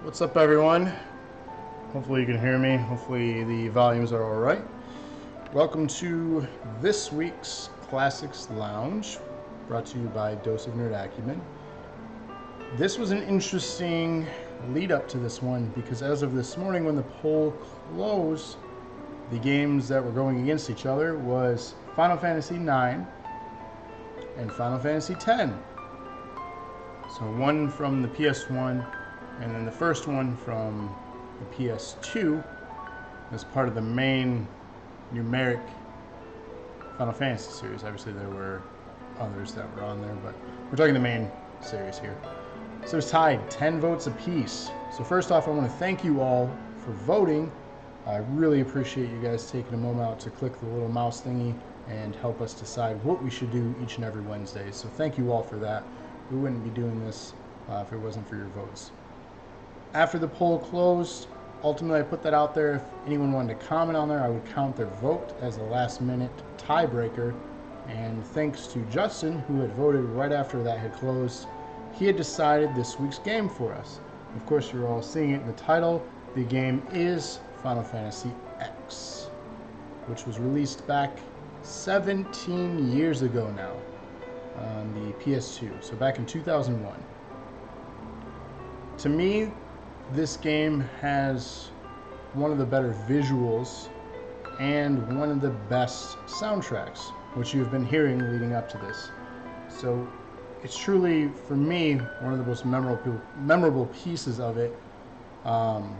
What's up, everyone? Hopefully you can hear me. Hopefully the volumes are all right. Welcome to this week's Classics Lounge, brought to you by Dose of Nerd Acumen. This was an interesting lead up to this one because as of this morning when the poll closed, the games that were going against each other was Final Fantasy IX and Final Fantasy X. So one from the PS1 and then the first one from the PS2 as part of the main numeric Final Fantasy series. Obviously there were others that were on there, but we're talking the main series here. So it's tied 10 votes apiece. So first off, I want to thank you all for voting. I really appreciate you guys taking a moment out to click the little mouse thingy and help us decide what we should do each and every Wednesday. So thank you all for that. We wouldn't be doing this if it wasn't for your votes. After the poll closed, ultimately I put that out there. If anyone wanted to comment on there, I would count their vote as a last minute tiebreaker. And thanks to Justin, who had voted right after that had closed, he had decided this week's game for us. Of course, you're all seeing it in the title. The game is Final Fantasy X, which was released back 17 years ago now on the PS2, so back in 2001. To me, this game has one of the better visuals and one of the best soundtracks, which you've been hearing leading up to this. So it's truly, for me, one of the most memorable pieces of it. And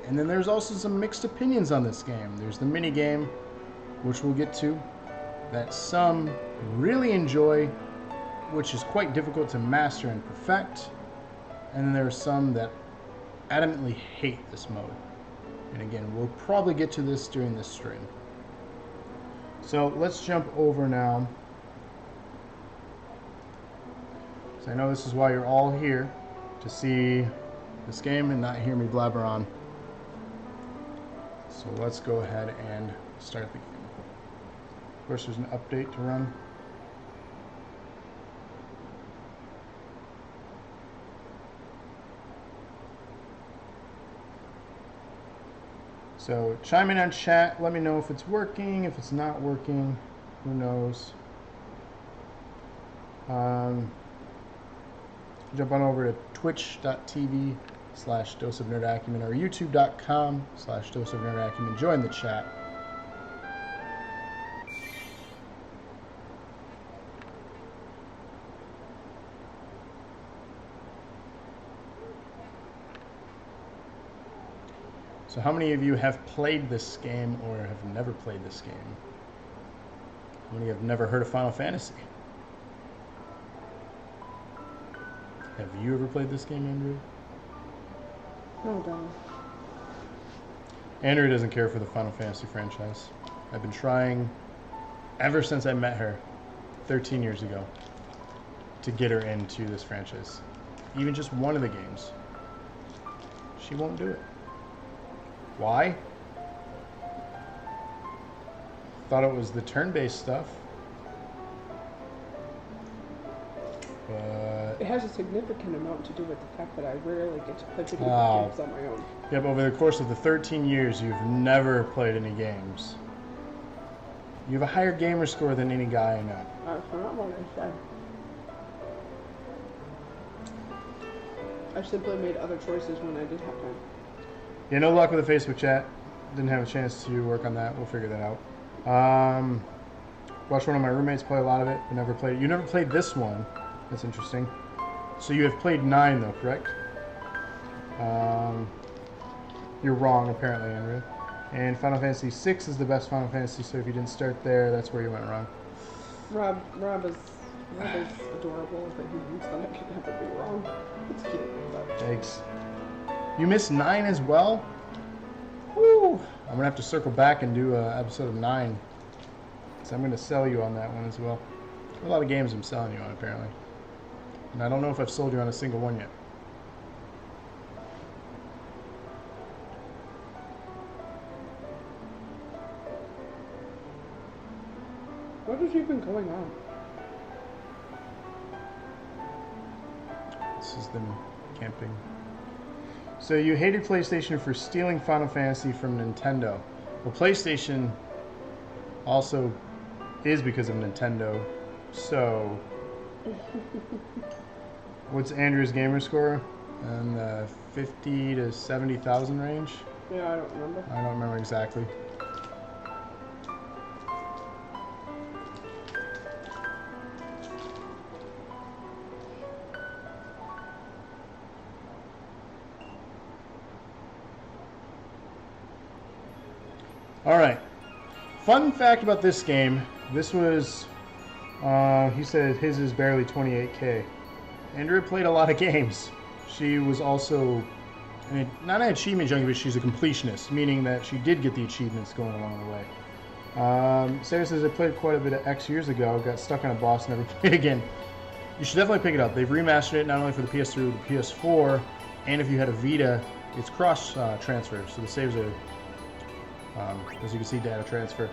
then there's also some mixed opinions on this game. There's the mini game, which we'll get to, that some really enjoy, which is quite difficult to master and perfect. And then there are some that adamantly hate this mode. And again, we'll probably get to this during this stream. So let's jump over now. So I know this is why you're all here, to see this game and not hear me blabber on. So let's go ahead and start the game. Of course, there's an update to run. So chime in on chat, let me know if it's working, if it's not working, who knows. Jump on over to twitch.tv/doseofnerdacumen or youtube.com/doseofnerdacumen. Join the chat. So how many of you have played this game or have never played this game? How many have never heard of Final Fantasy? Have you ever played this game, Andrew? No, don't. Andrew doesn't care for the Final Fantasy franchise. I've been trying ever since I met her 13 years ago to get her into this franchise. Even just one of the games. She won't do it. Why? Thought it was the turn-based stuff. But It has a significant amount to do with the fact that I rarely get to play video games on my own. yeah, but over the course of the 13 years, you've never played any games. You have a higher gamer score than any guy I know. That's not what I said. I simply made other choices when I did have time. Yeah, no luck with the Facebook chat. Didn't have a chance to work on that. We'll figure that out. Watched one of my roommates play a lot of it, but never played it. You never played this one. That's interesting. So you have played 9, though, correct? You're wrong, apparently, Andrew. And Final Fantasy VI is the best Final Fantasy, so if you didn't start there, that's where you went wrong. Rob is adorable, but he thinks that I could never be wrong. It's cute, but... Thanks. You missed 9 as well? Woo! I'm gonna have to circle back and do an episode of 9. So I'm gonna sell you on that one as well. A lot of games I'm selling you on, apparently. And I don't know if I've sold you on a single one yet. What has even going on? This is them camping. So you hated PlayStation for stealing Final Fantasy from Nintendo. Well, PlayStation also is because of Nintendo. So, what's Andrew's gamer score? In the 50 to 70,000 range? Yeah, I don't remember. I don't remember exactly. Alright. Fun fact about this game. This was, he said his is barely 28K. Andrea played a lot of games. She was also, not an achievement junkie, but she's a completionist, meaning that she did get the achievements going along the way. Sarah says, I played quite a bit of X years ago, got stuck on a boss, never played again. You should definitely pick it up. They've remastered it not only for the PS3 but the PS4, and if you had a Vita, it's cross transfer, so the saves are, as you can see, data transfer.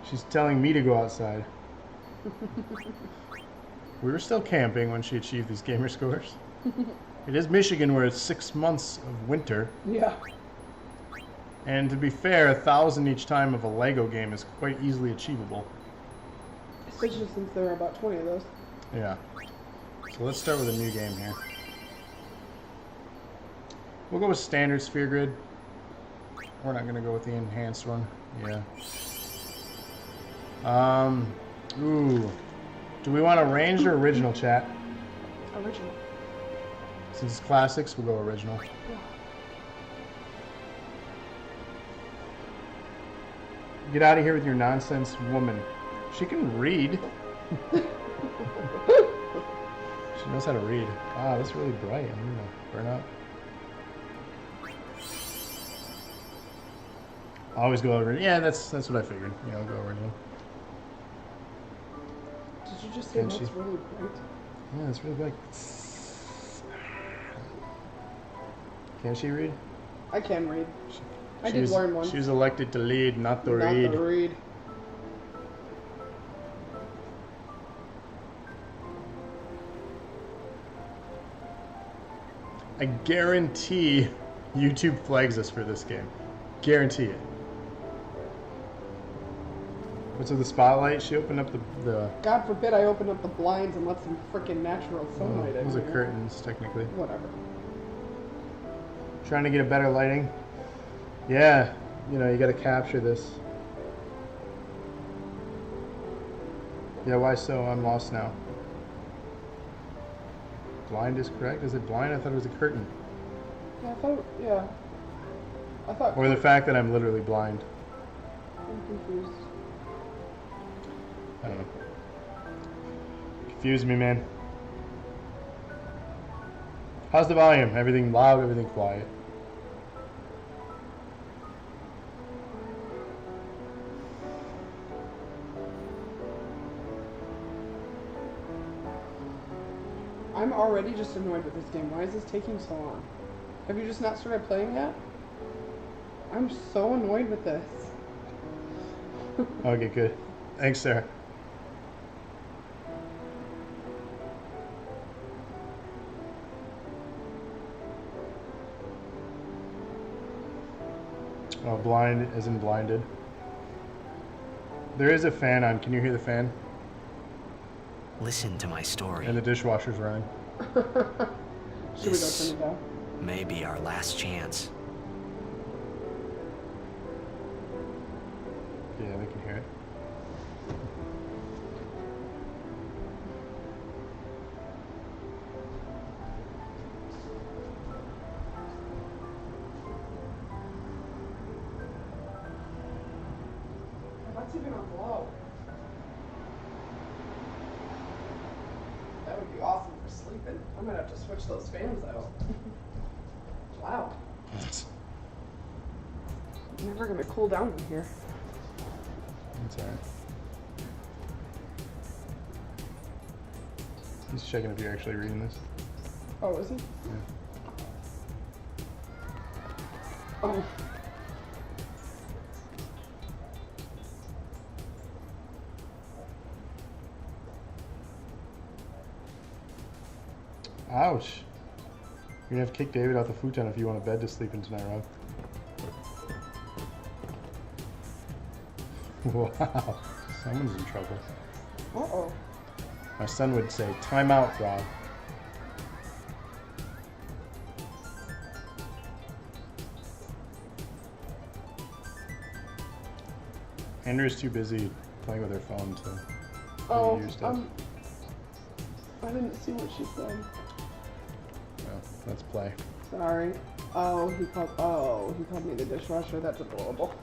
She's telling me to go outside. We were still camping when she achieved these gamer scores. It is Michigan where it's 6 months of winter. Yeah. And to be fair, 1,000 each time of a Lego game is quite easily achievable. Especially since there are about 20 of those. Yeah. So let's start with a new game here. We'll go with standard sphere grid. We're not going to go with the enhanced one. Yeah. Ooh. Do we want arranged or original, chat? Original. Since it's classics, we'll go original. Yeah. Get out of here with your nonsense, woman. She can read. She knows how to read. Wow, that's really bright. I'm gonna burn up. Always go over. Yeah, that's what I figured. You know, go original. Did you just say that's really bright? Yeah, it's really bright. Can she read? I can read. I did learn one. She was elected to lead, not to Not read. to read. I guarantee YouTube flags us for this game. Guarantee it. What's with the spotlight? She opened up the God forbid I open up the blinds and let some freaking natural sunlight in. those are here. curtains, technically. Whatever. Trying to get a better lighting. Yeah, you know, you got to capture this. Yeah, why so? I'm lost now. Blind is correct? Is it blind? I thought it was a curtain. Yeah, I thought. Or the fact that I'm literally blind. I'm confused. I don't know. Confuse me, man. How's the volume? Everything loud, everything quiet? I'm already just annoyed with this game. Why is this taking so long? Have you just not started playing yet? I'm so annoyed with this. Okay, good. Thanks, Sarah. Oh, blind isn't blinded. There is a fan on. Can you hear the fan? Listen to my story. And the dishwasher's running. Should we go turn it down? May be our last chance. Yeah, they can hear it. What's even on low? That would be awesome for sleeping. I'm gonna have to switch those fans out. Wow. Never gonna cool down in here. That's alright. He's checking if you're actually reading this. Oh, is he? Yeah. Oh. Ouch. You're gonna have to kick David out the futon if you want a bed to sleep in tonight, Rob. Wow, someone's in trouble. Uh-oh. My son would say, "Time out, Rob." Andrew's too busy playing with her phone to use stuff. I didn't see what she said. Well, let's play. Sorry. He called me the dishwasher. That's adorable.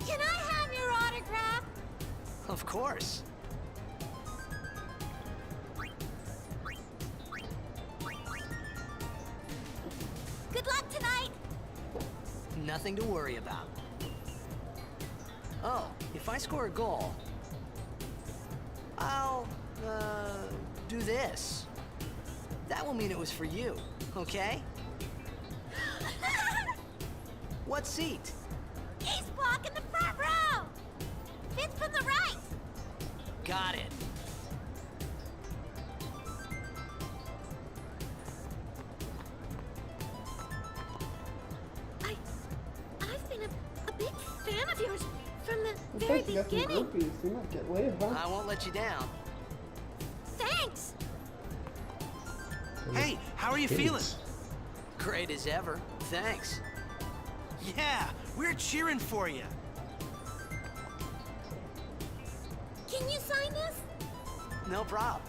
Can I have your autograph? Of course. Good luck tonight. Nothing to worry about. Oh, if I score a goal, I'll, do this. That will mean it was for you, okay? What seat? Ace block in the front row. Fifth from the right. Got it. I've been a big fan of yours from the Looks very like you got some beginning. groupies. You might get laid, huh? I won't let you down. Thanks. Hey, how are you feeling? Kids. Great as ever. Thanks. Yeah, we're cheering for you. Can you sign this? No problem.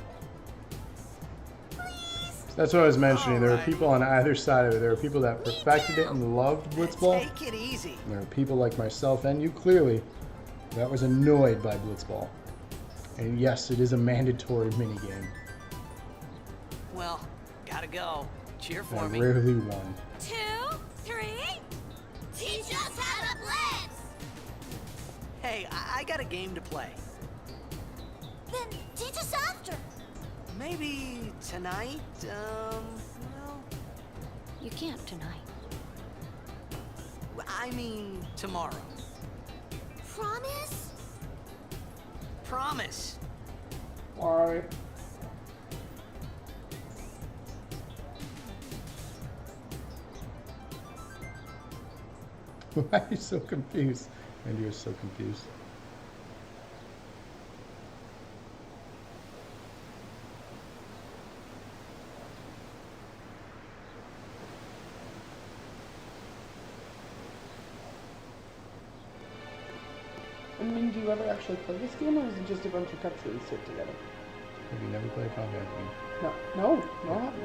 Please. That's what I was mentioning. There were Alright. people on either side of it. There were people that perfected it and loved Blitzball. Take it easy. And there are people like myself and you clearly that was annoyed by Blitzball. And yes, it is a mandatory minigame. Well, gotta go. Cheer And for I me. rarely won. 2, 3. Teach us how to blitz. Hey, I got a game to play. Then teach us after. Maybe tonight, well, You can't tonight. I mean tomorrow. Promise? Promise. Why? Why are you so confused? And you're so confused. I mean, do you ever actually play this game, or is it just a bunch of cutscenes taped together? Have you never played a combat game? No, I haven't.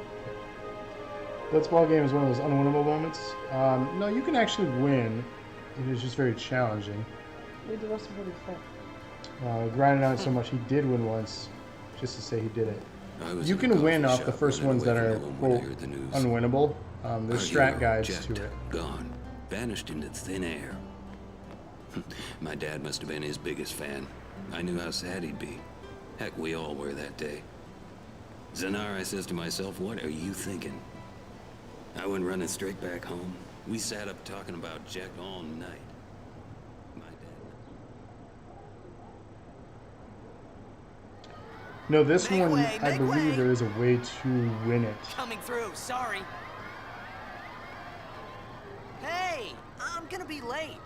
Blitzball game is one of those unwinnable moments. No, you can actually win. It is just very challenging. Read the rest of what he said. Grinding out so much, he did win once, just to say he did it. I was You in a can coffee win off shop the first running ones away that from are, home when I quote, heard the news. unwinnable. There's Our strat hero, guides Jet, to it. Gone. Vanished into thin air. My dad must have been his biggest fan. I knew how sad he'd be. Heck, we all were that day. Zanar, I says to myself, what are you thinking? I went running straight back home. We sat up talking about Jack all night. My dad... No, this Make one, way, I make believe way. there is a way to win it. Coming through, sorry. Hey, I'm gonna be late.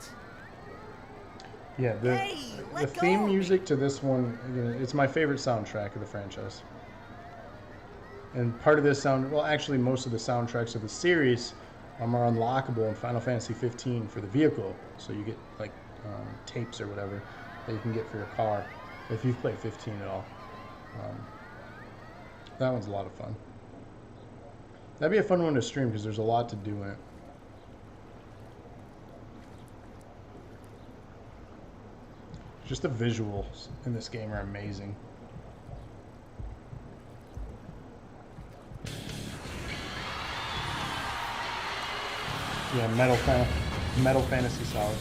Yeah, the Hey, let go theme of me. music to this one, again, it's my favorite soundtrack of the franchise. And part of this well, actually, most of the soundtracks of the series are unlockable in Final Fantasy 15 for the vehicle. So you get like tapes or whatever that you can get for your car if you've played 15 at all. That one's a lot of fun. That'd be a fun one to stream because there's a lot to do in it. Just the visuals in this game are amazing. Yeah, Metal Fantasy Solid.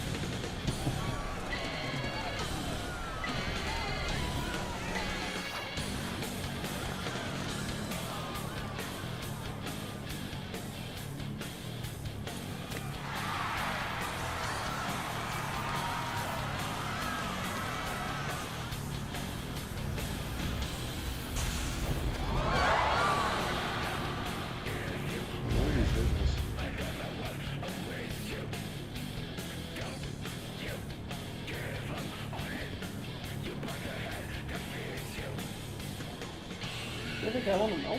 think I want to know?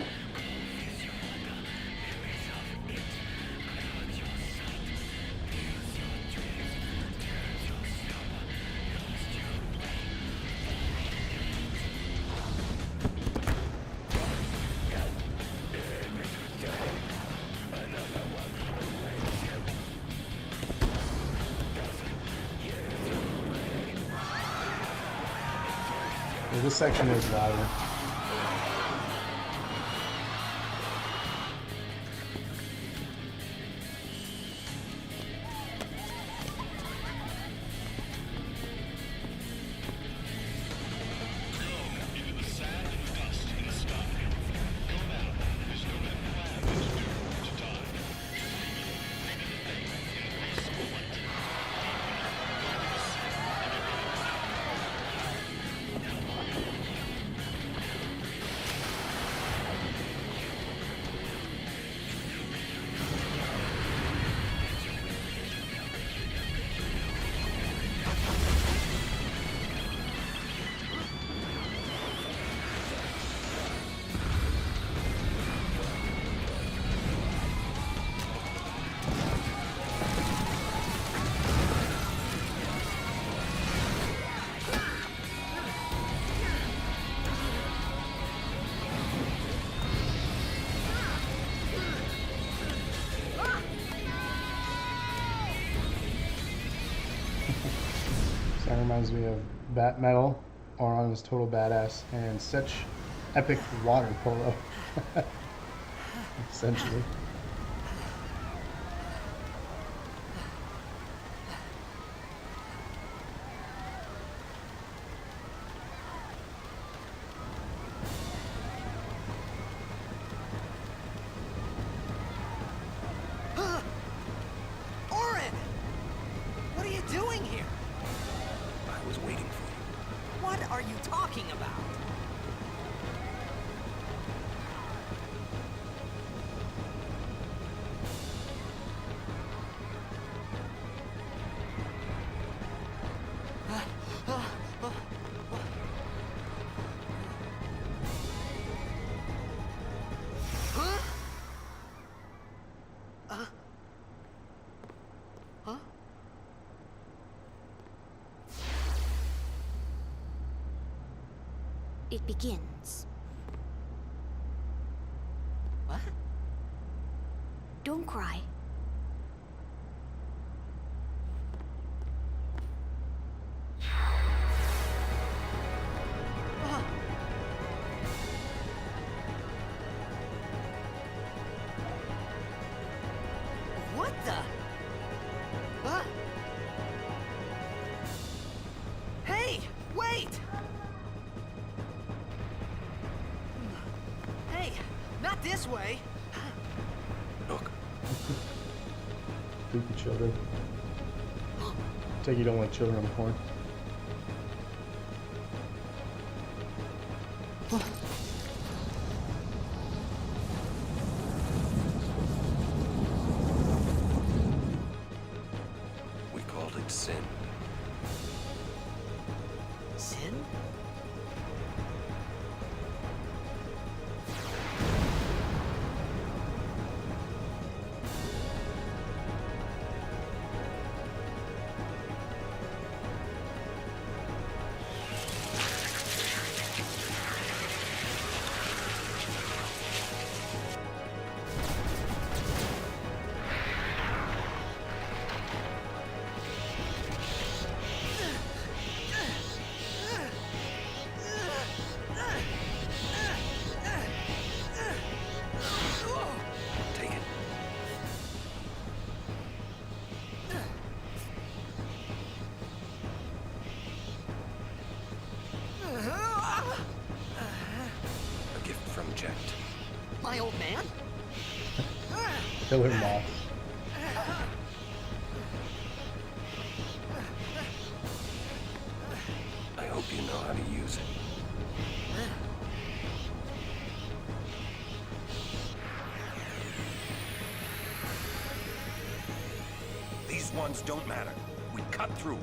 Yeah, this section is louder. That reminds me of Bat Metal, Auron is total badass, and such epic water polo. Essentially. Auron! What are you doing here? I was waiting for you. What are you talking about? It begins. What? Don't cry. What the? Huh? Hey, wait! Hey, not this way. Look, Creepy children. Take you don't like children on the corn. we called it sin. Sin? Take it. A gift from Jet. My old man? Killer moth. I hope you know how to use it. These ones don't matter. We cut through.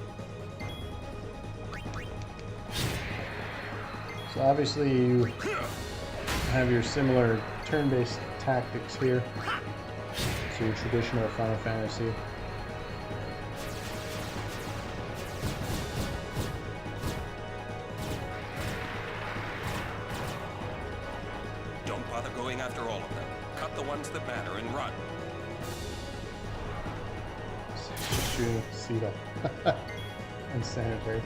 So obviously you have your similar turn-based tactics here. So your traditional Final Fantasy. Don't bother going after all of them. Cut the ones that matter and run. Shooting Cedar. Unsanitary.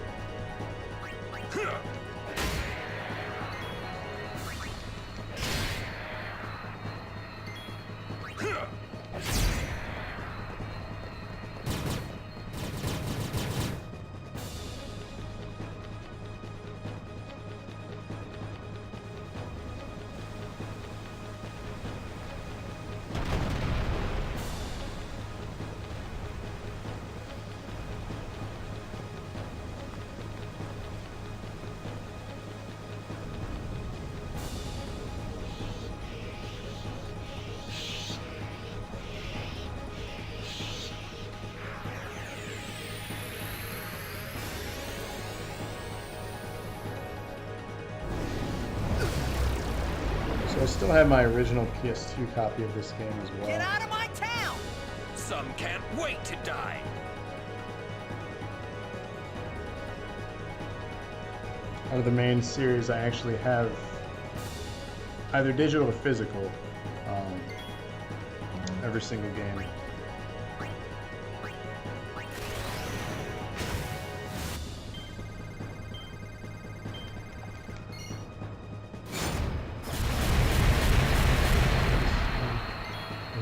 So I still have my original PS2 copy of this game as well. Get out of my town! Some can't wait to die. Out of the main series, I actually have either digital or physical, every single game.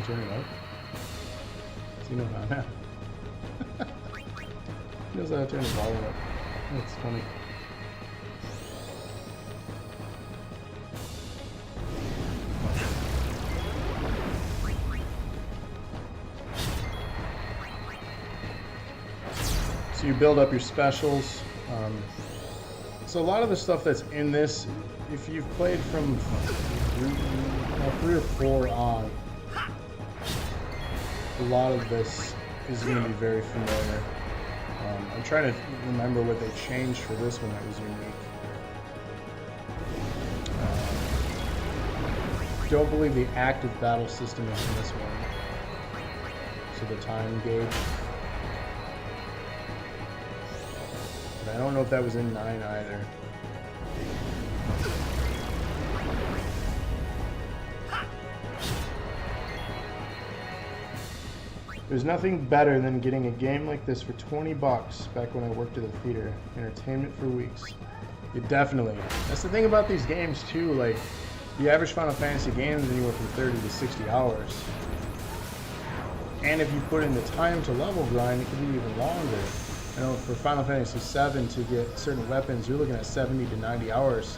Turn it up. Does he know how now? He knows how to turn the volume up. That's funny. So you build up your specials. So a lot of the stuff that's in this, if you've played from 3 or 4 on, a lot of this is going to be very familiar. I'm trying to remember what they changed for this one that was unique. Don't believe the active battle system is in this one. So the time gauge. But I don't know if that was in 9 either. There's nothing better than getting a game like this for 20 bucks back when I worked at the theater. Entertainment for weeks. It definitely. That's the thing about these games too, like the average Final Fantasy game is anywhere from 30 to 60 hours. And if you put in the time to level grind, it can be even longer. I know for Final Fantasy VII to get certain weapons, you're looking at 70 to 90 hours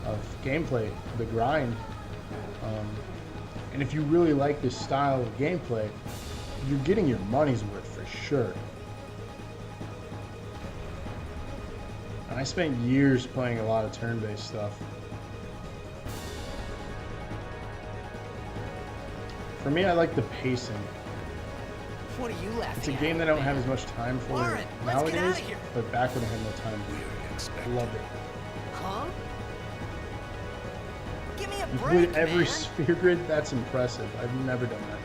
of gameplay, the grind. And if you really like this style of gameplay, you're getting your money's worth for sure. And I spent years playing a lot of turn-based stuff. For me, I like the pacing. What are you laughing It's a at? game that I don't have as much time for Warren, let's get nowadays, outta here. but back when I had more time, I loved it. Huh? Give me a You break, put every man. sphere grid, that's impressive. I've never done that.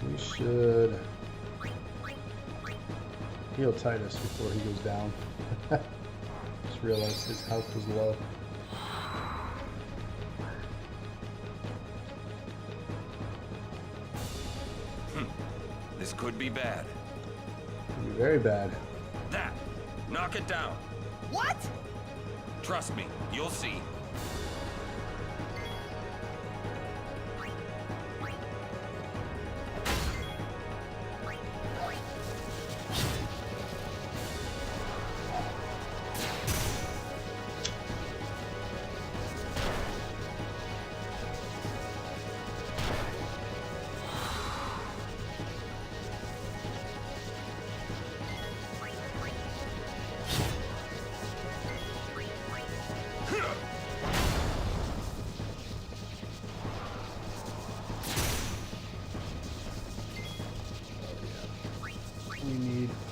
We should heal Titus before he goes down. Just realized his health was low. This could be bad. Could be very bad. That! Knock it down. What? Trust me, you'll see.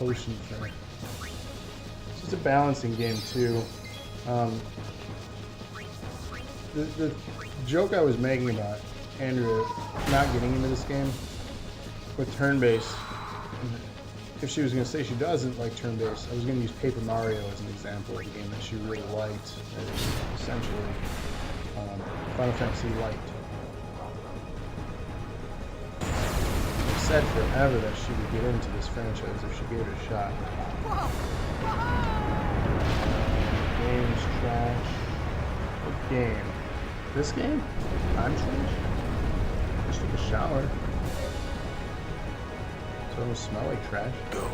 potion thing. It's just a balancing game too. The joke I was making about Andrea not getting into this game with turn-based, if she was going to say she doesn't like turn-based, I was going to use Paper Mario as an example of a game that she really liked, essentially Final Fantasy Light. I've said forever that she would get into this franchise if she gave it a shot. Game's trash. What game? This game? I'm trash? Just took a shower. So it don't smell like trash. Go.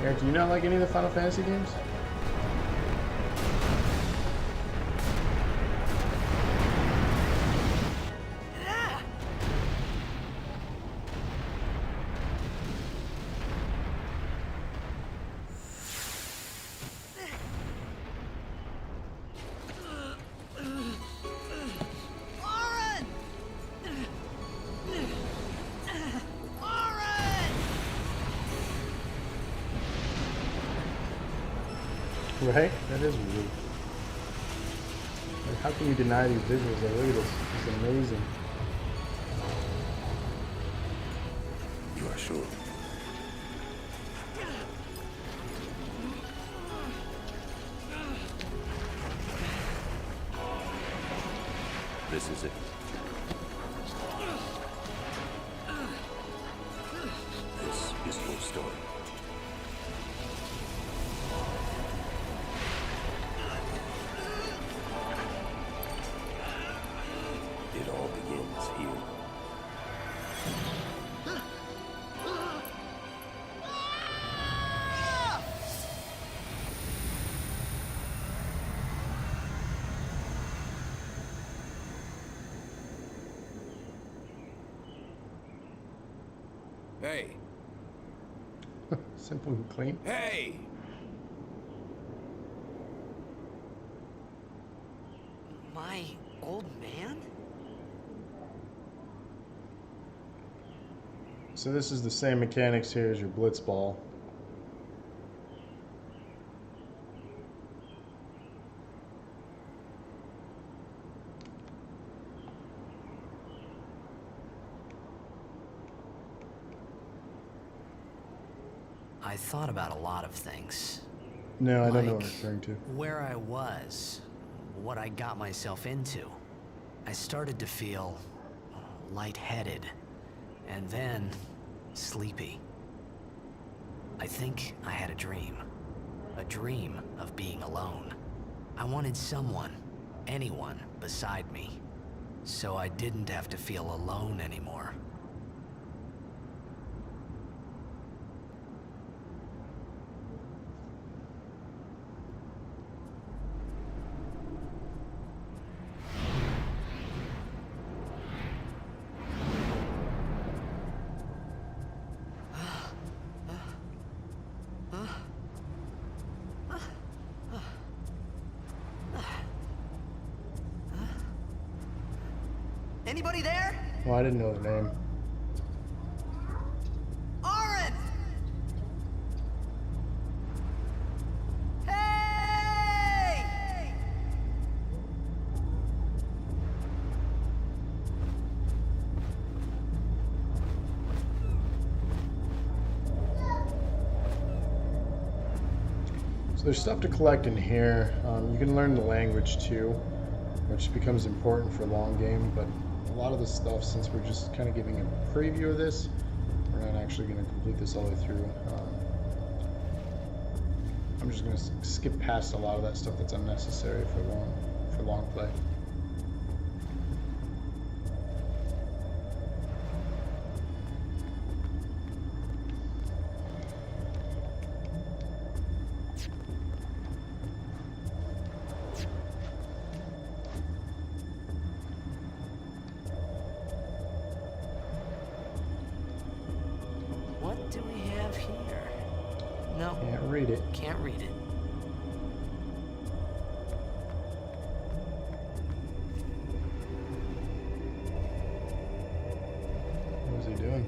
Eric, do you not like any of the Final Fantasy games? Right? That is weird. Like, how can you deny these visuals? Like, look at this. It's amazing. You are sure? This is it. This is your story. It all begins here. Hey! Simple and clean. Hey! My old man? So this is the same mechanics here as your Blitzball. I thought about a lot of things. No, I don't know what Like I'm referring to. where I was, what I got myself into. I started to feel lightheaded, and then sleepy. I think I had a dream of being alone. I wanted someone, anyone beside me, so I didn't have to feel alone anymore. Anybody there? Well, I didn't know the name. Auron! Hey! So there's stuff to collect in here. You can learn the language too, which becomes important for a long game, but a lot of the stuff, since we're just kind of giving a preview of this, we're not actually going to complete this all the way through. I'm just going to skip past a lot of that stuff that's unnecessary for long play. What do we have here? No, Can't read it. can't read it. What was he doing?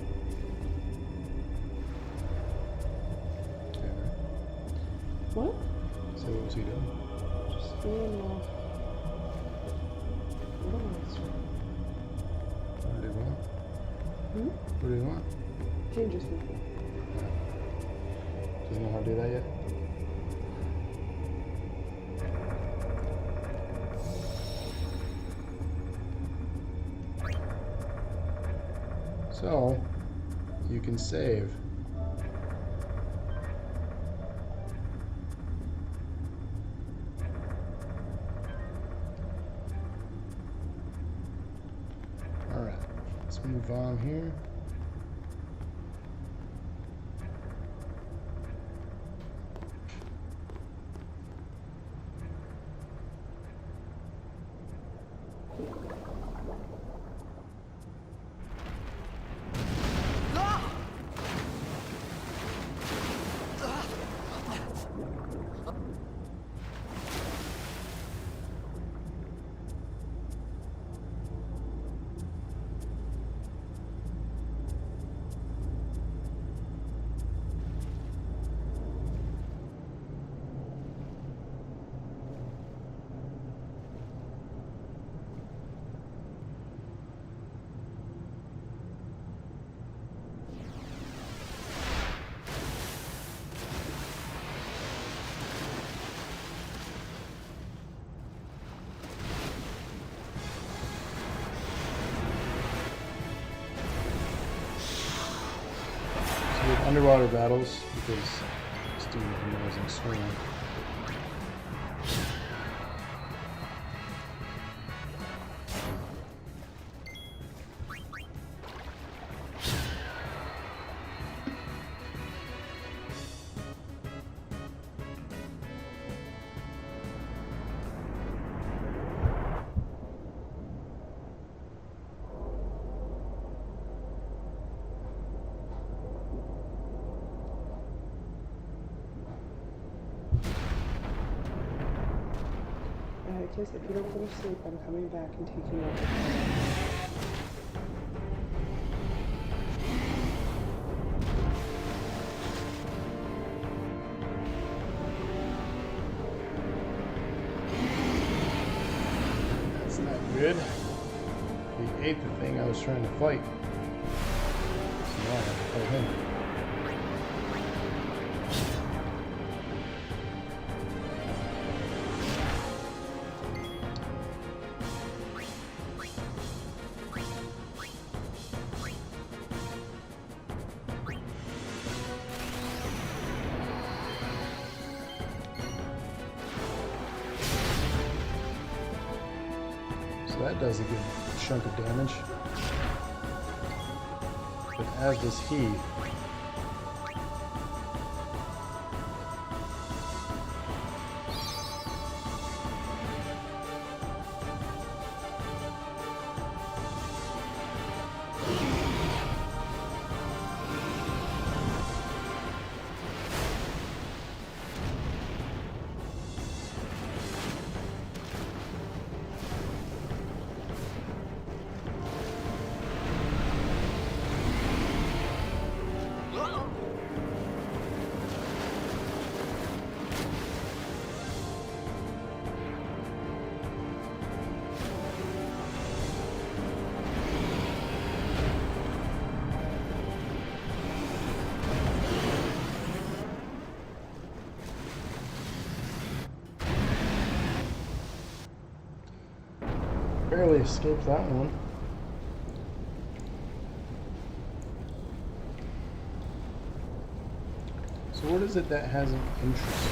What? So what was he doing? Just being organized. What did he want? Hmm? What did he want? Changes people. Doesn't know how to do that yet? So, you can save. Alright, let's move on here. With underwater battles, because this dude knows swim. Kiss, if you don't go to sleep, I'm coming back and taking you over. That's not good. He ate the thing I was trying to fight. So now I have to fight him. That does a good chunk of damage. But as does he. Barely escaped that one. So what is it that has an interest?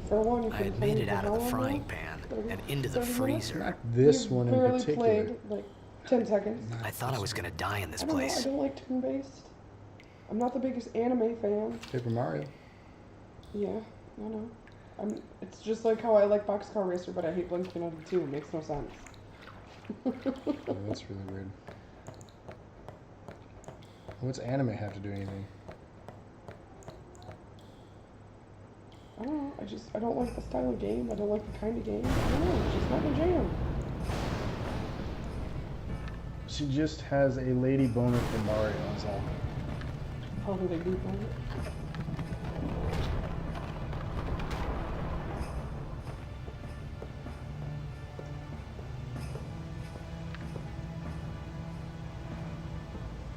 For one, you I can had play made it for out how of the long frying now? pan 30 and into the 30 minutes? freezer. Not this You one in barely particular. played like 10 seconds. I thought I was gonna die in this I don't know. I place. don't like turn-based. I'm not the biggest anime fan. Paper Mario. Yeah, I know. It's just like how I like Boxcar Racer, but I hate Blink-182. It makes no sense. Oh, that's really weird. What's anime have to do anything? I don't know. I don't like the style of game. I don't like the kind of game. I don't know. It's just not my jam. She just has a lady boner for Mario, is all. Oh, they do that.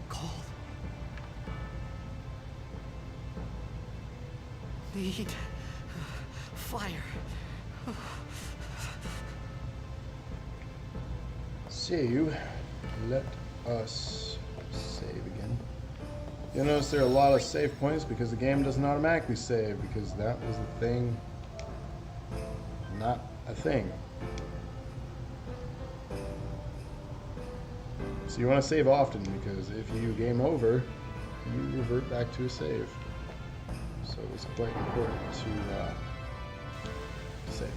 Cold. Need fire. Save. Let us save again. You'll notice there are a lot of save points because the game doesn't automatically save because that was the thing, not a thing. So you want to save often because if you game over, you revert back to a save. So it's quite important to save.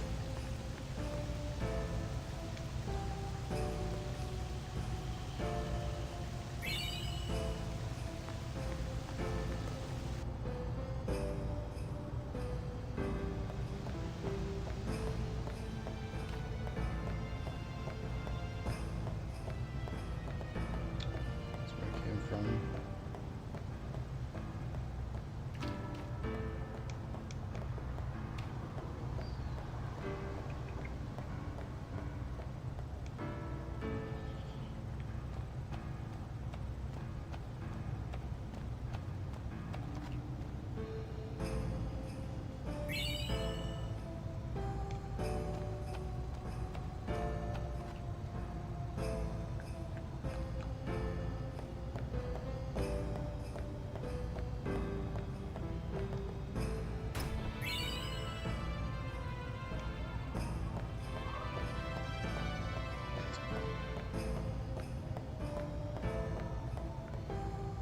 That's where I came from.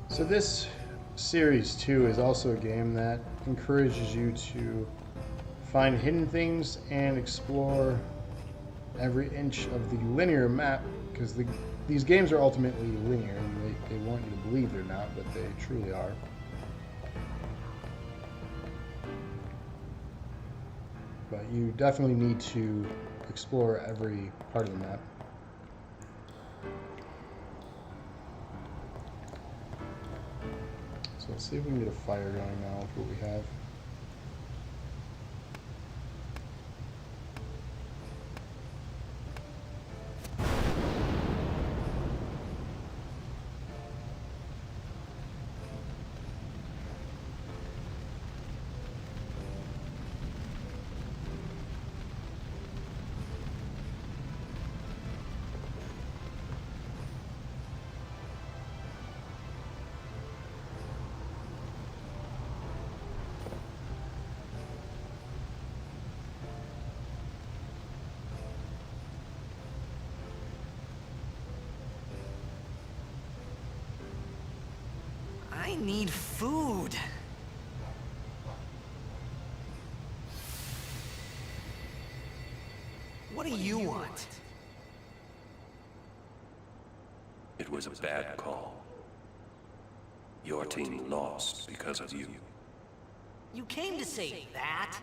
So this series too is also a game that encourages you to find hidden things and explore every inch of the linear map because these games are ultimately linear and they want you to believe they're not, but they truly are. But you definitely need to explore every part of the map. So let's see if we can get a fire going now with what we have. I need food. What do you want? It was a bad call. Your team lost because of you. You came to say that?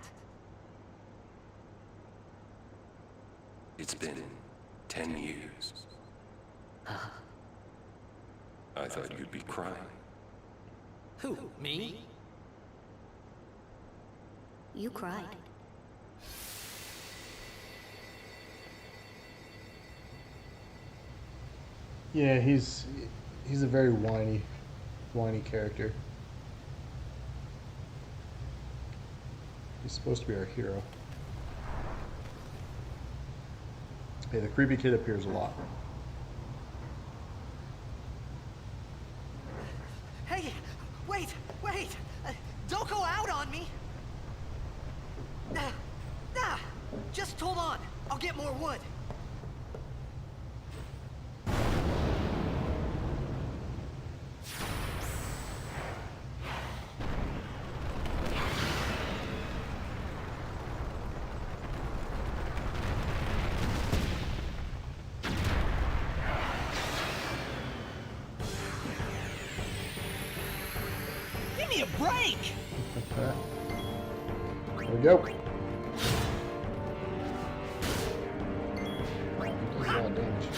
It's been 10 years. I thought you'd be crying. Who, me? You cried. Yeah, he's a very whiny character. He's supposed to be our hero. Hey, the creepy kid appears a lot. Hey, wait! Don't go out on me! Just hold on. I'll get more wood. Give me a break! There we go. This is a lot of damage.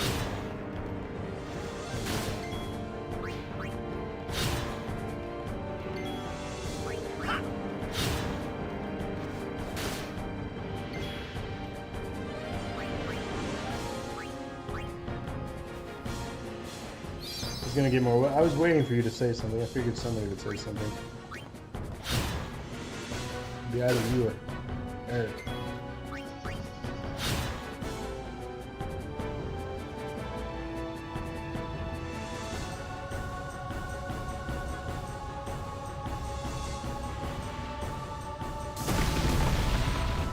gonna get more. I was waiting for you to say something. I figured somebody would say something. Be either you or Eric.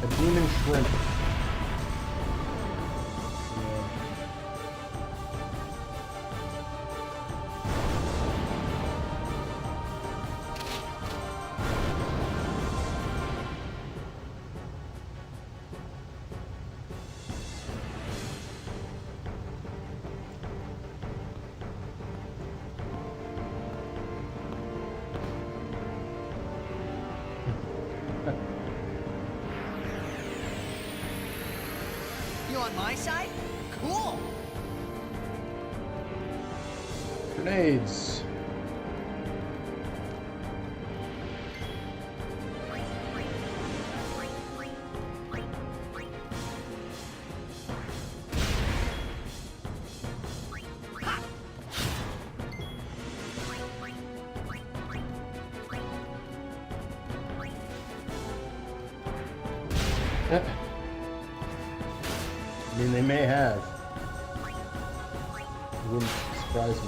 A demon shrimp. You on my side? Cool. Grenades. I mean, they may have. It wouldn't surprise me.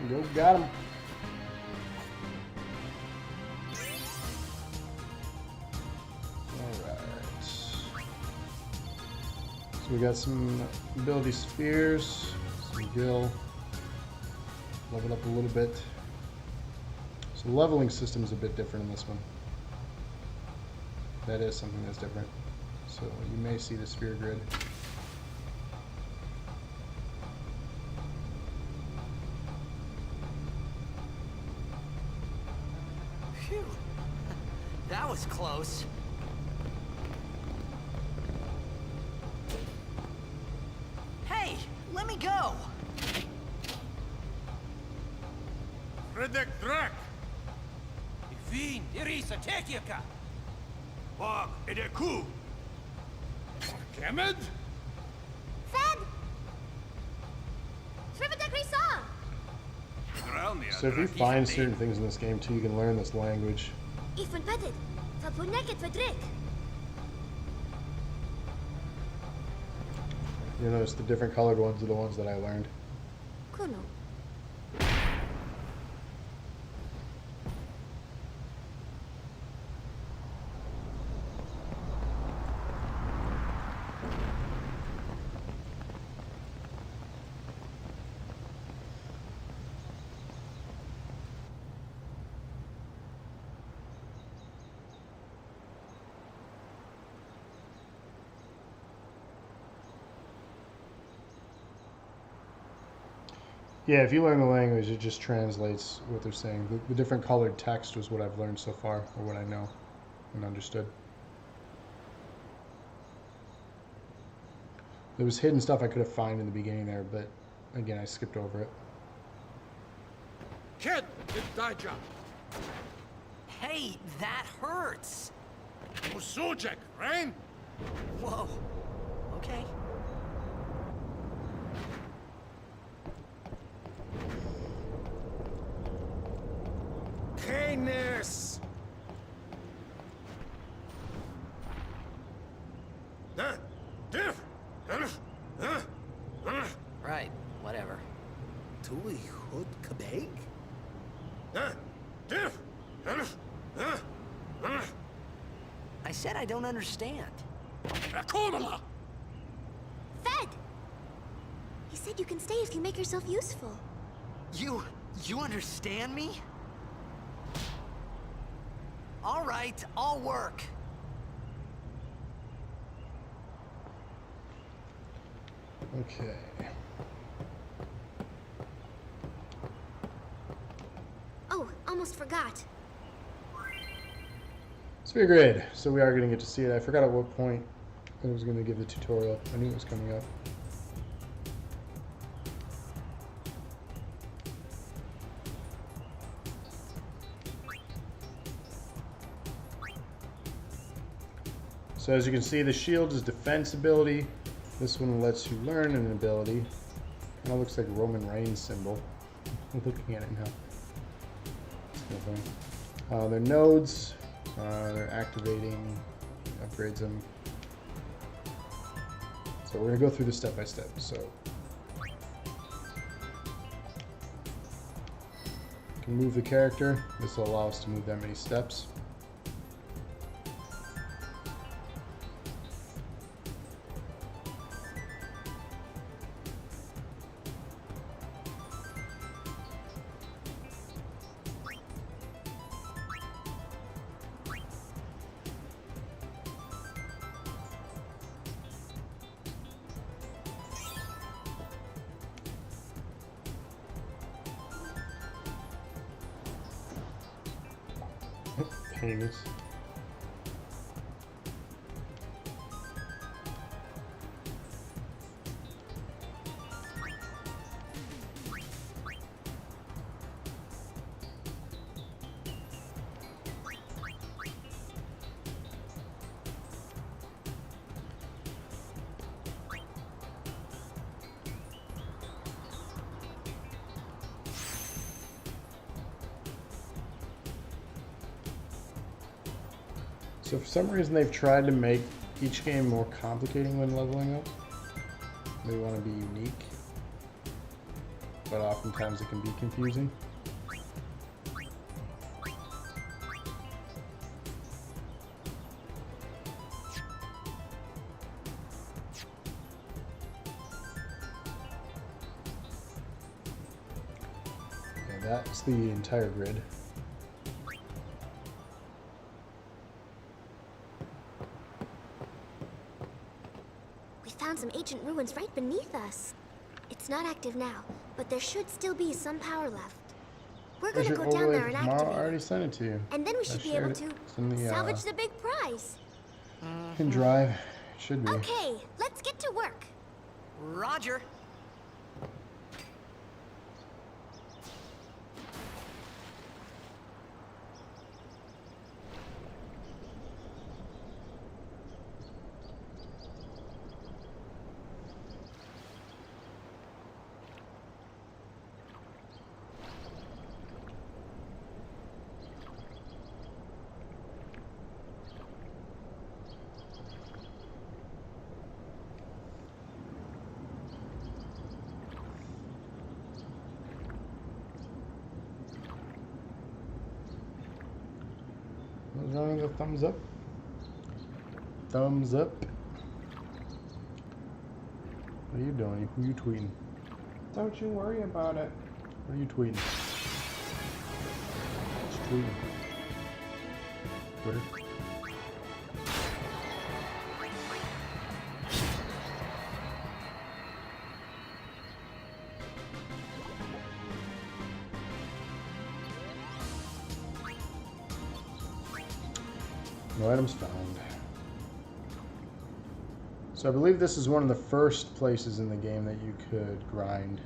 Go, got him. Alright. So we got some ability spheres, some gil. Level up a little bit. So the leveling system is a bit different in this one. That is something that's different. So you may see the sphere grid. Phew. That was close. Hey, let me go. Redek Drak! Ifin, Irisa, Tekiaka! Bog Edeku! Kemed? Fed! Shrivadek Risa! So if you find certain things in this game too, you can learn this language. Ifan Pedid! Fapuneket Vedrik! You notice the different colored ones are the ones that I learned. Kuno. Yeah, if you learn the language, it just translates what they're saying. The different colored text was what I've learned so far, or what I know and understood. There was hidden stuff I could have found in the beginning there, but again, I skipped over it. Kid! Daija! Hey, that hurts. Usujek, right? Whoa. Okay. Canis! Right, whatever. Tui Hud Kabeg? I said I don't understand. Akomala! Fed! He said you can stay if you make yourself useful. You understand me? All right, I'll work. Okay. almost forgot. Sphere Grid. So we are going to get to see it. I forgot at what point I was going to give the tutorial. I knew it was coming up. So as you can see, the shield is defense ability. This one lets you learn an ability. Kind of looks like a Roman Reigns symbol. Looking at it now. They're nodes. They're activating. Upgrades them. So we're going to go through this step by step. So you can move the character. This will allow us to move that many steps. Heinous. So for some reason they've tried to make each game more complicating when leveling up. They want to be unique, but oftentimes it can be confusing. Yeah, that's the entire grid. Some ancient ruins right beneath us. It's not active now, but there should still be some power left. We're gonna go down there and activate it. I already sent it to you. And then we should be able to salvage the big prize. Can drive. Should be. Okay, let's get to work. Roger. Running the thumbs up. Thumbs up. What are you doing? Who are you tweeting? Don't you worry about it. What are you tweeting? Just tweeting. Twitter. No items found. So I believe this is one of the first places in the game that you could grind.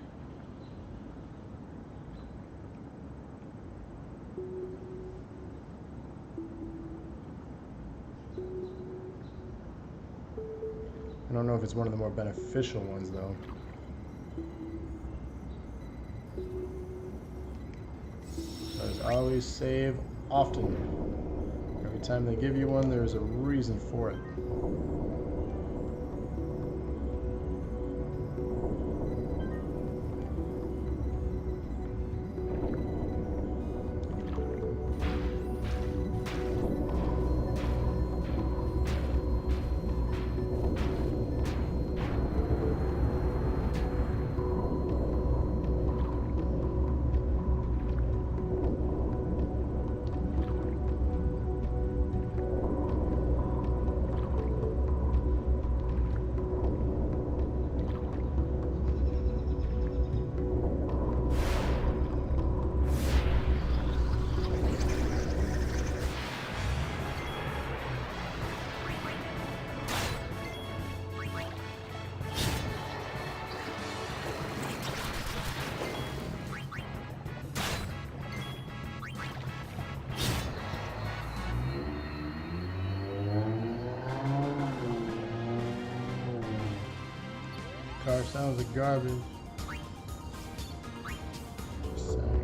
I don't know if it's one of the more beneficial ones though. As always, save often. Every time they give you one, there's a reason for it. sounds like garbage. Just saying.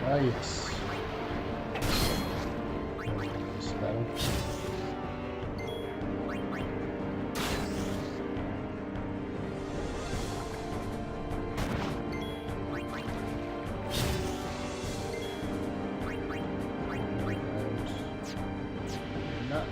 Ah, yes. Spell. Not.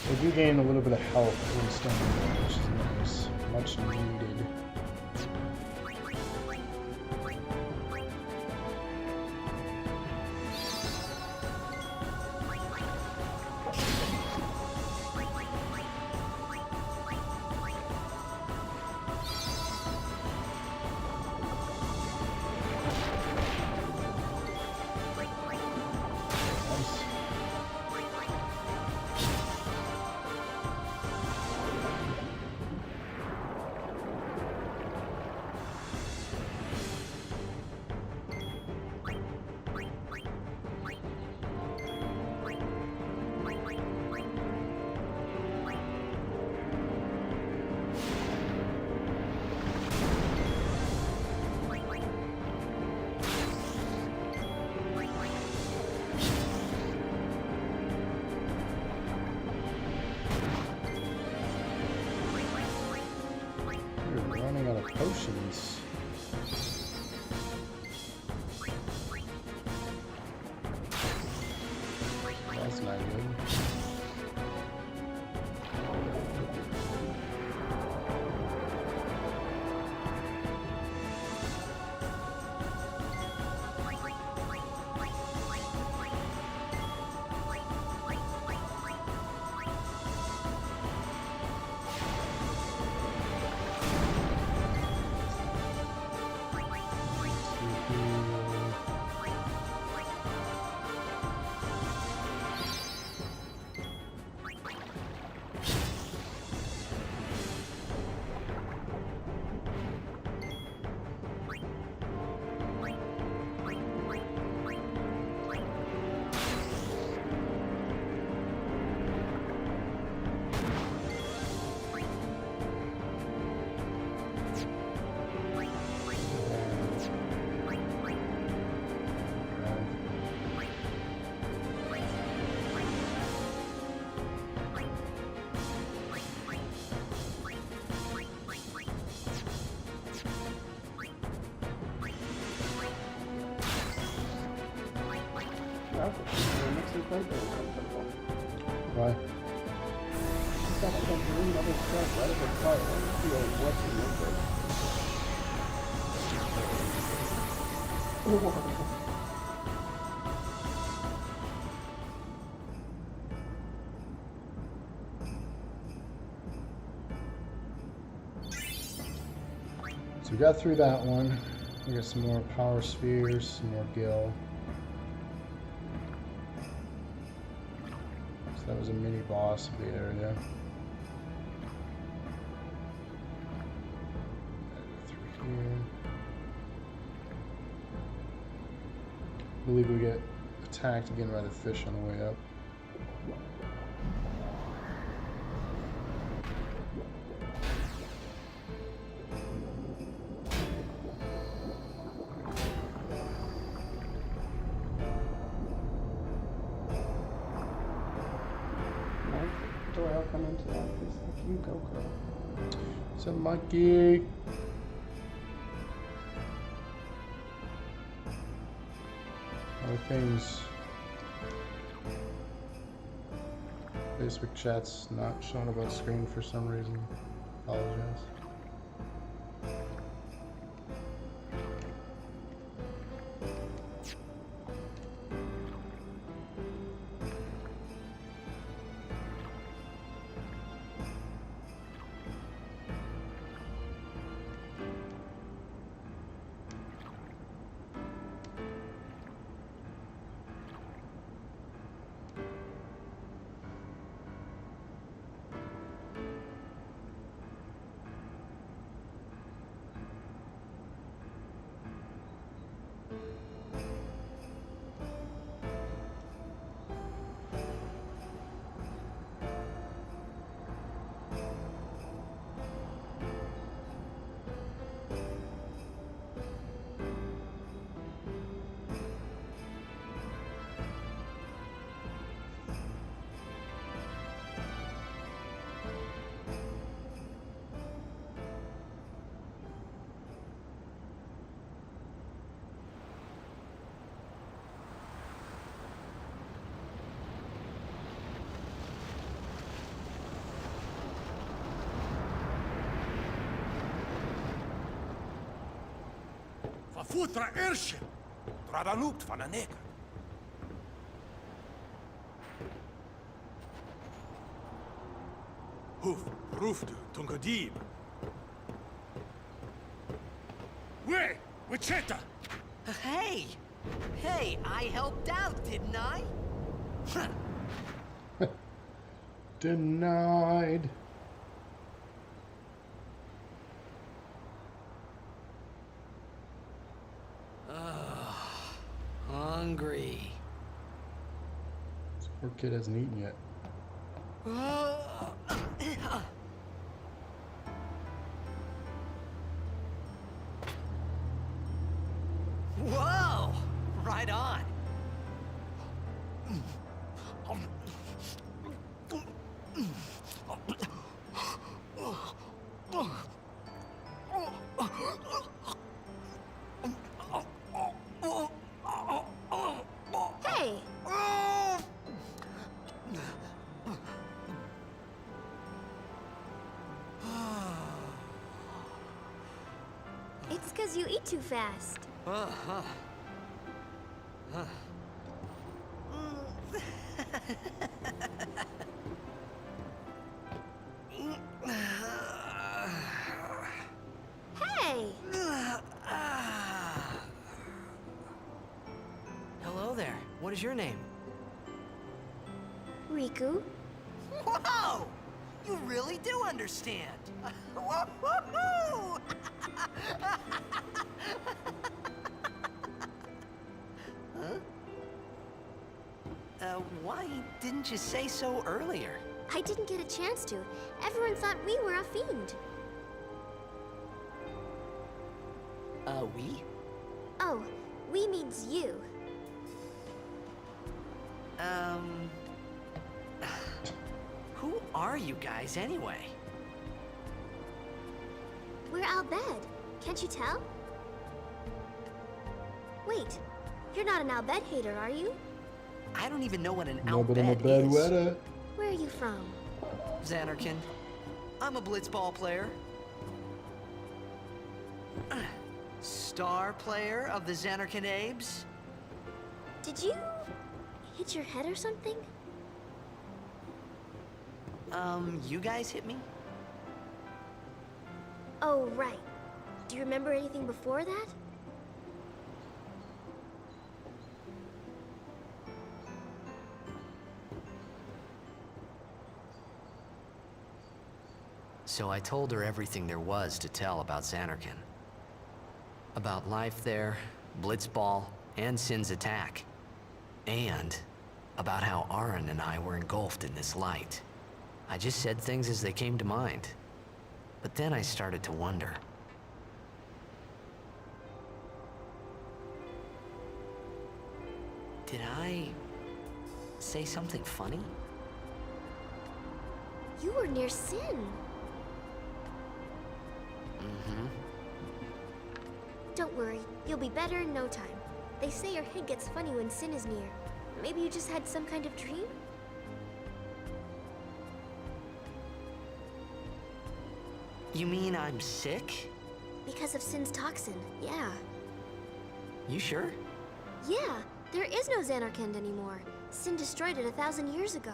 We do gain a little bit of health in stone, which is nice. Much needed. We're running out of potions. That's not good. It makes me play better. Why? stuff like I'm doing other stuff right at the start. I don't feel what's in this. So we got through that one. We got some more power spheres, some more gil. So that was a mini boss of the area. Through here. I believe we get attacked again by the fish on the way up. I'll come into that because if you go, girl. What's up, Mikey? Other things. Facebook chat's not showing up on screen for some reason. Apologize. Futra Ersche! Tradanut van een neker. Hoef, roefde, Tungadib. Wait! Wicheta! Hey! Hey, I helped out, didn't I? Denied. Hungry. This poor kid hasn't eaten yet. Whoa! Right on. Hey! It's because you eat too fast. Hey! Hello there. What is your name? Riku? Whoa! You really do understand. Woo-hoo-hoo! Why didn't you say so earlier? I didn't get a chance to. Everyone thought we were a fiend. We? Oh, we means you. Who are you guys anyway? We're Al Bhed. Can't you tell? Wait, you're not an Al Bhed hater, are you? I don't even know what an No, but I'm a Al Bhed bad is. wetter. Where are you from? Xanarkin. I'm a blitzball player. Star player of the Xanarkin Abes. Did you hit your head or something? You guys hit me? Oh, right. Do you remember anything before that? So I told her everything there was to tell about Xanarkin. About life there, Blitzball, and Sin's attack. And about how Aaron and I were engulfed in this light. I just said things as they came to mind. But then I started to wonder. Did I say something funny? You were near Sin. Mm-hmm. Don't worry, you'll be better in no time. They say your head gets funny when Sin is near. Maybe you just had some kind of dream? You mean I'm sick? Because of Sin's toxin, yeah. You sure? Yeah, there is no Xanarkand anymore. Sin destroyed it 1,000 years ago.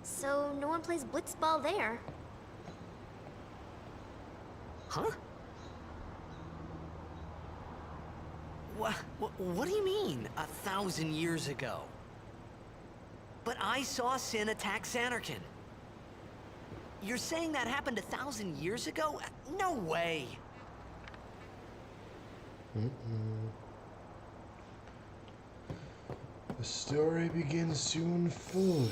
So no one plays blitzball there. Huh? What do you mean, 1,000 years ago? But I saw Sin attack Xanarkin. You're saying that happened 1,000 years ago? No way! The story begins to unfold.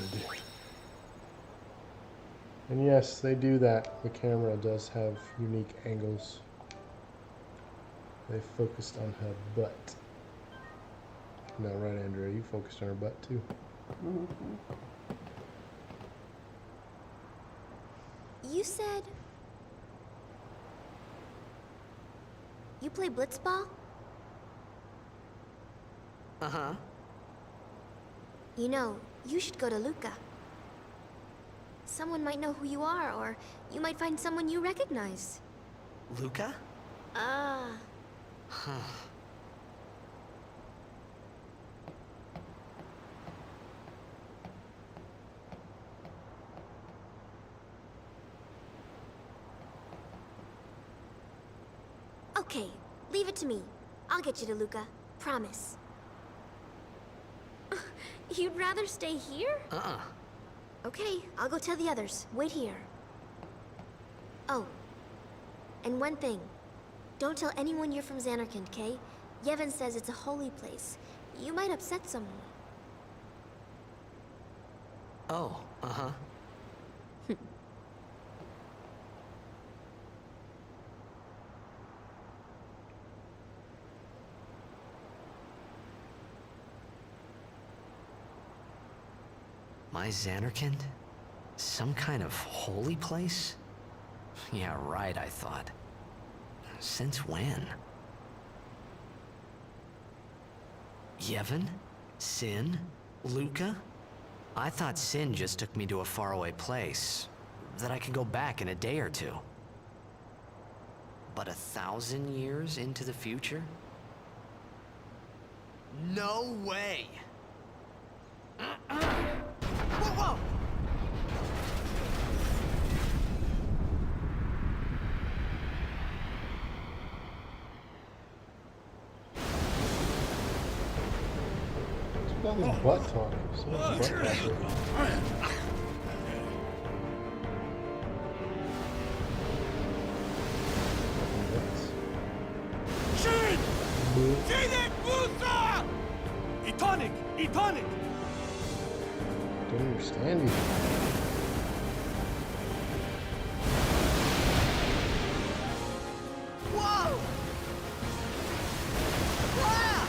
And yes, they do that. The camera does have unique angles. They focused on her butt. No, right, Andrea? You focused on her butt too. You said... You play blitzball? Uh-huh. You know, you should go to Luca. Someone might know who you are, or you might find someone you recognize. Luca? Huh. Okay, leave it to me. I'll get you to Luca. Promise. You'd rather stay here? Uh-uh. Okay, I'll go tell the others. Wait here. Oh, and one thing. Don't tell anyone you're from Xanarkand, okay? Yevon says it's a holy place. You might upset someone. Oh, uh-huh. My Xanarkand? Some kind of holy place? Yeah, right, I thought. Since when? Yevon? Sin? Luca? I thought Sin just took me to a faraway place, that I could go back in a day or two. But 1,000 years into the future? No way! Whoa, whoa! What's all this butt talk? So much butt talk. Shin! Sinek Musa! Etonic! Etonic! Don't understand you. Whoa! Ah!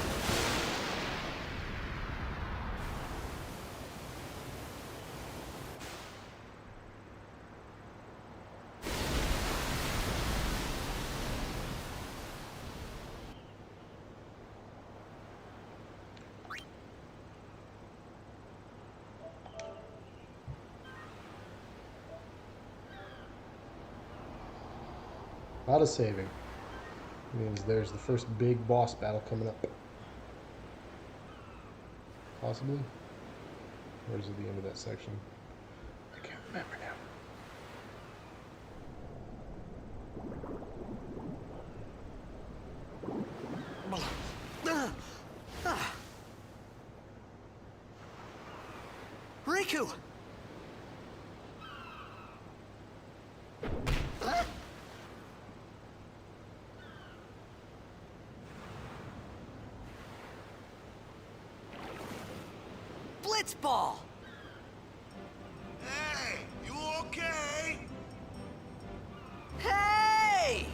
A lot of saving. Means there's the first big boss battle coming up. Possibly? Or is it the end of that section? I can't remember now. Riku! Blitzball! Hey, you okay? Hey!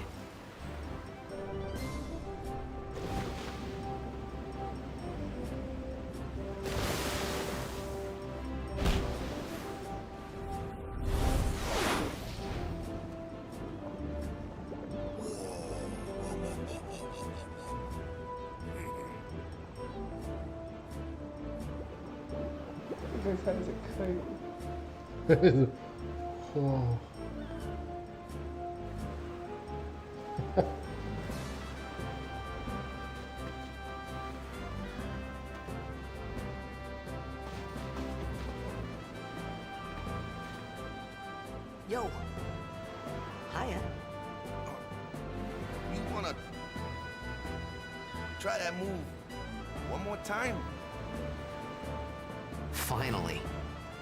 His head is a coyote. Oh. Yo. Hiya. You wanna try that move one more time? Finally.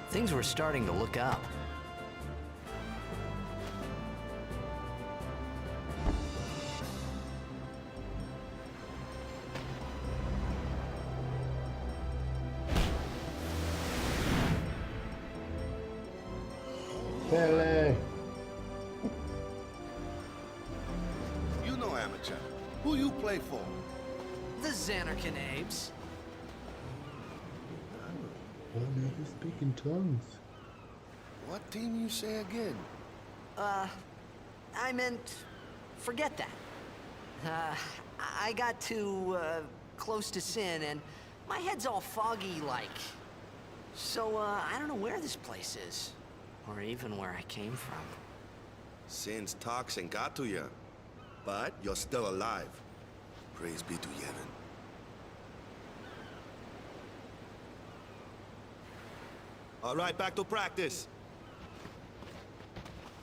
Things were starting to look up. Pele. You know amateur. Who you play for? The Xanarkin Apes. Oh, now he's speaking tongues. What team you say again? I meant... forget that. I got too, close to Sin, and my head's all foggy like. So, I don't know where this place is. Or even where I came from. Sin's toxin got to you. But you're still alive. Praise be to Yevon. All right, back to practice.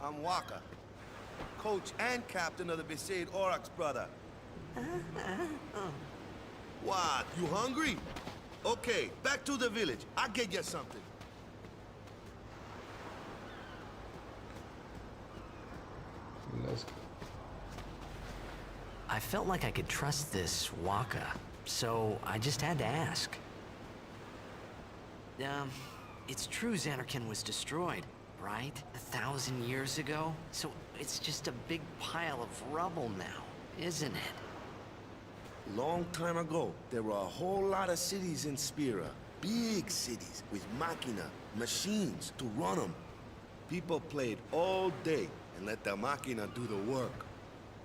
I'm Waka, coach and captain of the Besaid Aurochs, brother. What, you hungry? Okay, back to the village. I'll get you something. Let's go. I felt like I could trust this Waka, so I just had to ask. It's true Xanarkin was destroyed, right? 1,000 years ago? So it's just a big pile of rubble now, isn't it? Long time ago, there were a whole lot of cities in Spira. Big cities with machina, machines to run them. People played all day and let the machina do the work.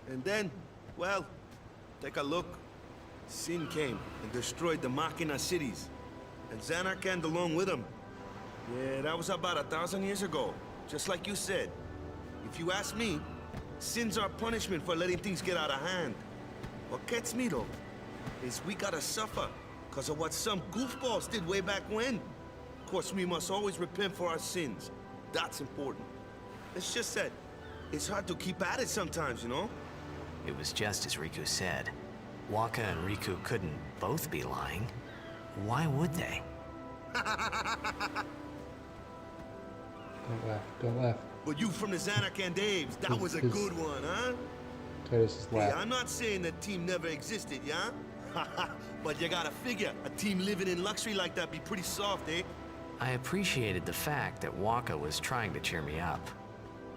And then, well, take a look. Sin came and destroyed the machina cities. And Xanarkand along with them. Yeah, that was about 1,000 years ago. Just like you said. If you ask me, Sin's our punishment for letting things get out of hand. What gets me, though, is we gotta suffer because of what some goofballs did way back when. Of course, we must always repent for our sins. That's important. It's just that it's hard to keep at it sometimes, you know? It was just as Riku said. Waka and Riku couldn't both be lying. Why would they? Don't laugh. Don't laugh. But you from the Xanarkand Apes, that was a good one, huh? Titus is Hey, laughing. I'm not saying that team never existed, yeah? But you gotta figure, a team living in luxury like that be pretty soft, eh? I appreciated the fact that Waka was trying to cheer me up.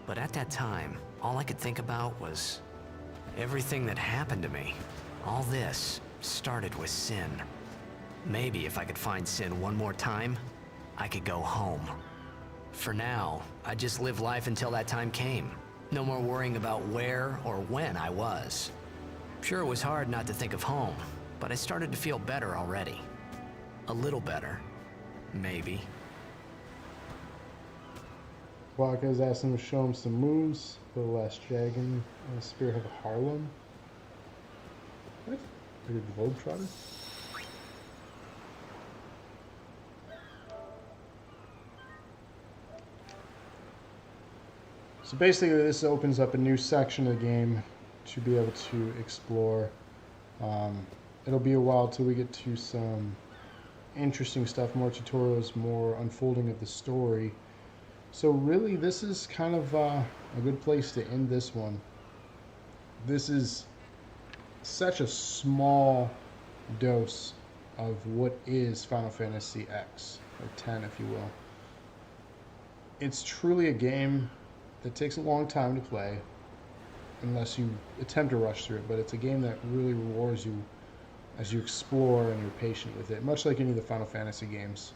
But at that time, all I could think about was everything that happened to me. All this started with Sin. Maybe if I could find Sin one more time, I could go home. For now, I just live life until that time came. No more worrying about where or when I was. Sure, it was hard not to think of home, but I started to feel better already. A little better. Maybe. Waka's asking him to show him some moves. The Last Dragon, Spearhead of Harlem. What? Like a Globetrotter? So basically this opens up a new section of the game to be able to explore. It'll be a while till we get to some interesting stuff, more tutorials, more unfolding of the story. So really this is kind of a good place to end this one. This is such a small dose of what is Final Fantasy X, or 10 if you will. It's truly a game that takes a long time to play, unless you attempt to rush through it, but it's a game that really rewards you as you explore and you're patient with it, much like any of the Final Fantasy games.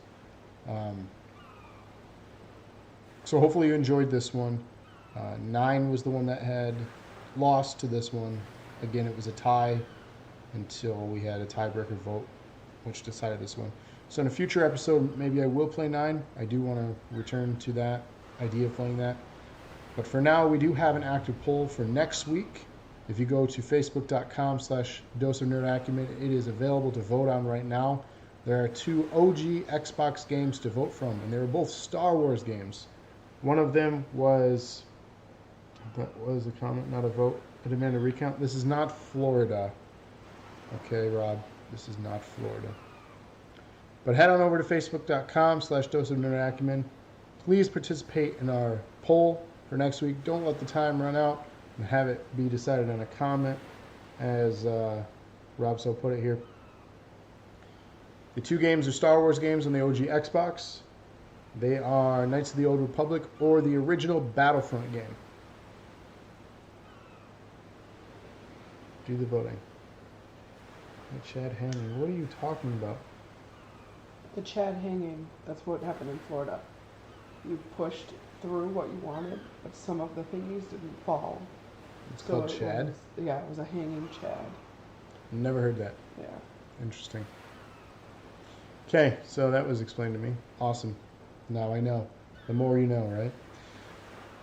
So hopefully you enjoyed this one. 9 was the one that had lost to this one. Again, it was a tie until we had a tiebreaker vote, which decided this one. So in a future episode, maybe I will play 9. I do want to return to that idea of playing that. But for now, we do have an active poll for next week. If you go to facebook.com/doseofnerdacumen, it is available to vote on right now. There are 2 OG Xbox games to vote from, and they were both Star Wars games. One of them was, that was a comment, not a vote. I demand a recount. This is not Florida. Okay, Rob, this is not Florida. But head on over to facebook.com/doseofnerdacumen. Please participate in our poll for next week. Don't let the time run out and have it be decided on a comment, as Rob so put it here. The 2 games are Star Wars games on the OG Xbox. They are Knights of the Old Republic or the original Battlefront game. Do the voting. Hey, Chad Hanning, what are you talking about? The Chad hanging. That's what happened in Florida. You pushed through what you wanted, but some of the thingies didn't fall. It's called Chad? Yeah, it was a hanging Chad. Never heard that. Yeah. Interesting. Okay, so that was explained to me. Awesome. Now I know. The more you know, right?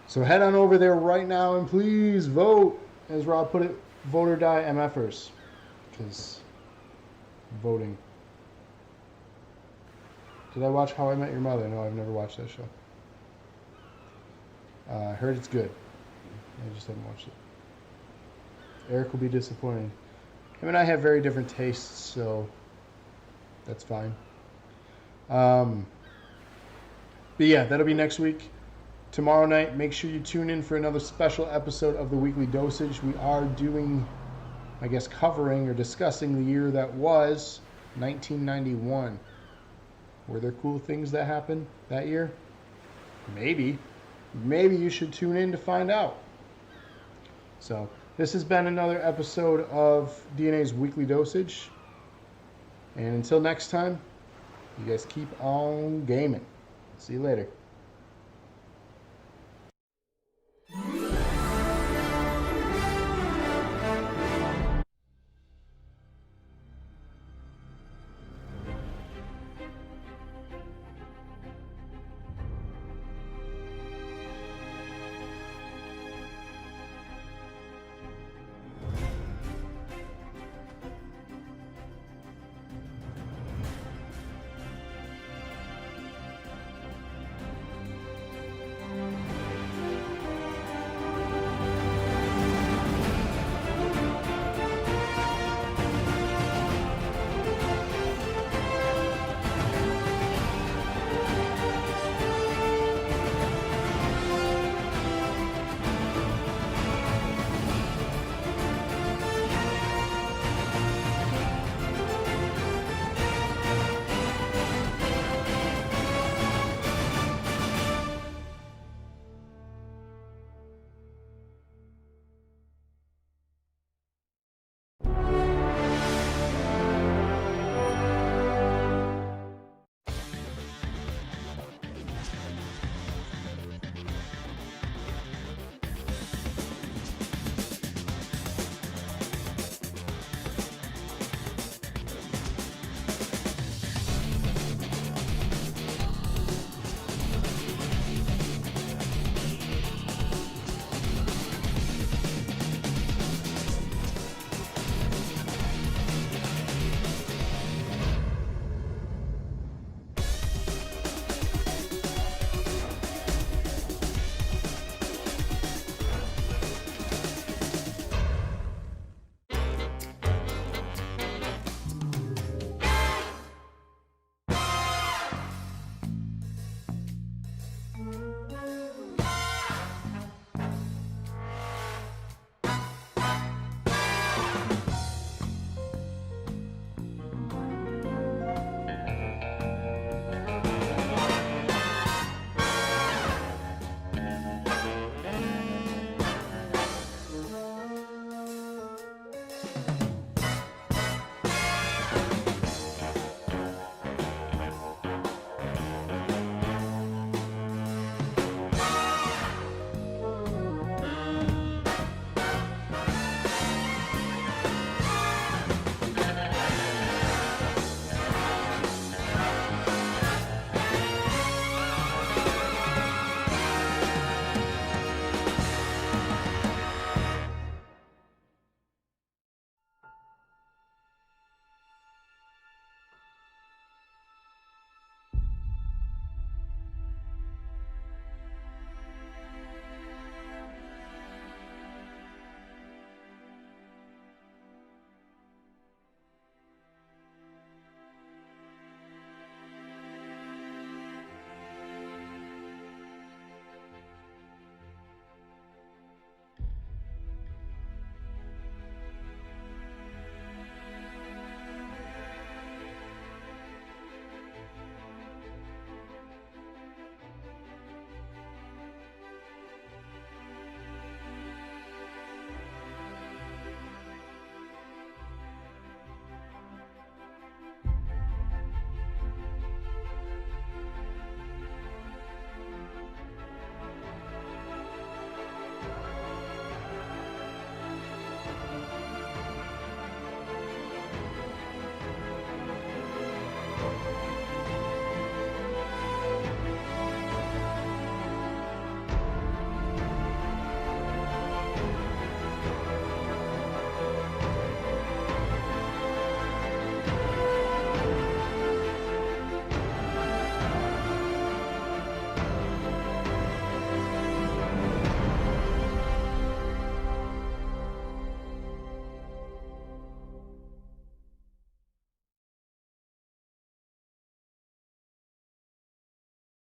So head on over there right now and please vote. As Rob put it, vote or die MFers. Because voting. Did I watch How I Met Your Mother? No, I've never watched that show. I heard it's good. I just haven't watched it. Eric will be disappointed. Him and I have very different tastes, so that's fine. But yeah, that'll be next week. Tomorrow night, make sure you tune in for another special episode of the Weekly Dosage. We are doing, I guess, covering or discussing the year that was 1991. Were there cool things that happened that year? Maybe. Maybe you should tune in to find out. So, this has been another episode of DNA's Weekly Dosage. And until next time, you guys keep on gaming. See you later.